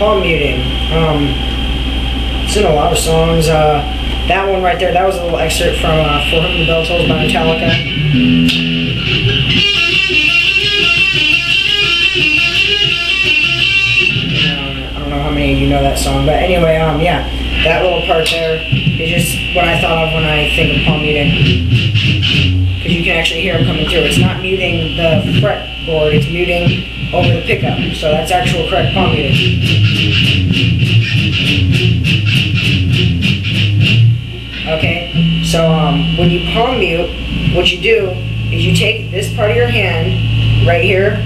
palm muting. It's in a lot of songs. That one right there, that was a little excerpt from For Whom the Bell Tolls by Metallica. I don't know how many of you know that song, but anyway, yeah, that little part there is just what I thought of when I think of palm muting. Because you can actually hear them coming through. It's not muting the fretboard, it's muting over the pickup. So that's actual correct palm muting. Okay, so when you palm mute, what you do is you take this part of your hand, right here,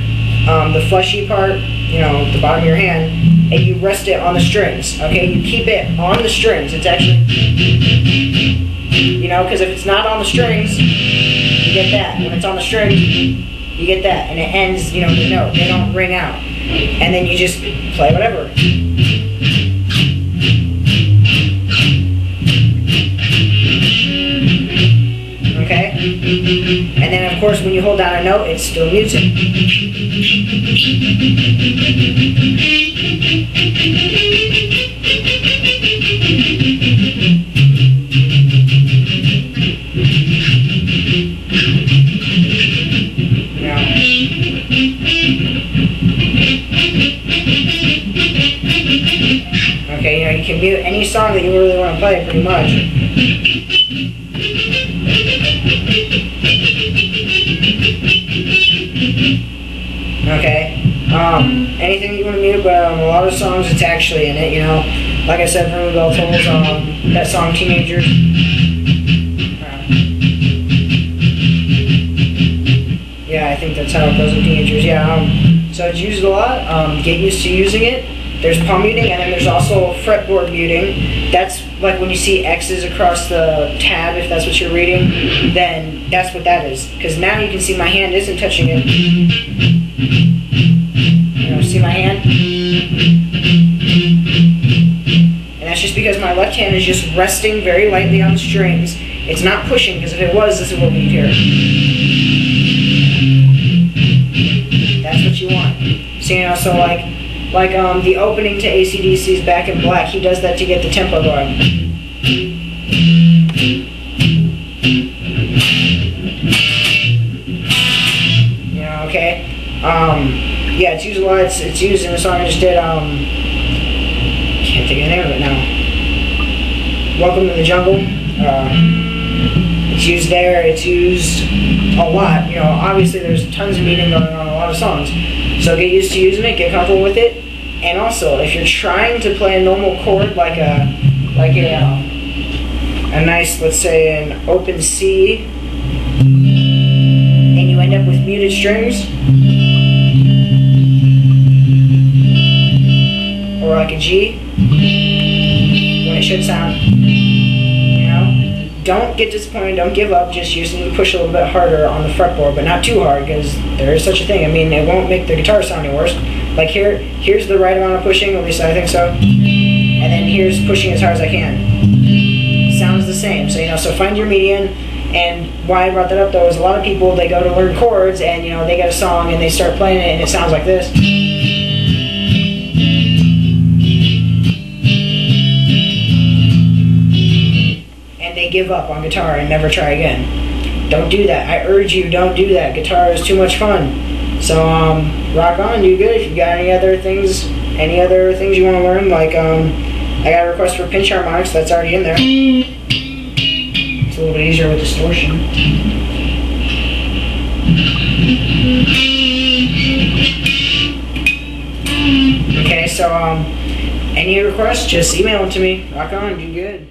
the fleshy part, you know, the bottom of your hand, and you rest it on the strings, okay? You keep it on the strings. It's actually, you know, because if it's not on the strings, you get that. When it's on the strings, you get that. And it ends, you know, the note. They don't ring out. And then you just play whatever. Okay? And then, of course, when you hold down a note, it's still music. Okay, you know, you can mute any song that you really want to play, pretty much. Okay, anything that you want to mute, but a lot of songs it's actually in it, you know. Like I said, from the Bell Tolls, that song Teenagers. Yeah, I think that's how it goes in Teenagers, yeah. So it's used a lot, get used to using it. There's palm muting, and then there's also fretboard muting. That's like when you see X's across the tab, if that's what you're reading, then that's what that is. Because now you can see my hand isn't touching it. You know, see my hand? And that's just because my left hand is just resting very lightly on the strings. It's not pushing, because if it was, this is what we'd hear. That's what you want. So, you know, so like the opening to AC/DC's Back in Black, he does that to get the tempo going. You know, okay? Yeah, it's used a lot. It's used in the song I just did, can't think of the name of it now. Welcome to the Jungle. It's used there, it's used a lot. You know, obviously there's tons of meaning going on in a lot of songs. So get used to using it, get comfortable with it. And also, if you're trying to play a normal chord, like a nice, let's say, an open C, and you end up with muted strings, or like a G, when it should sound, you know, don't get disappointed, don't give up, just use them to push a little bit harder on the fretboard, but not too hard, because there is such a thing. I mean, it won't make the guitar sound any worse. Like here's the right amount of pushing, at least I think so, and then here's pushing as hard as I can. Sounds the same, so, you know, so find your median. And why I brought that up, though, is a lot of people, they go to learn chords, and, you know, they get a song, and they start playing it, and it sounds like this. They give up on guitar and never try again. Don't do that. I urge you, don't do that. Guitar is too much fun. So rock on, do good. If you got any other things you want to learn, like I got a request for pinch harmonics, that's already in there. It's a little bit easier with distortion. Okay, so any requests, just email them to me. Rock on, do good.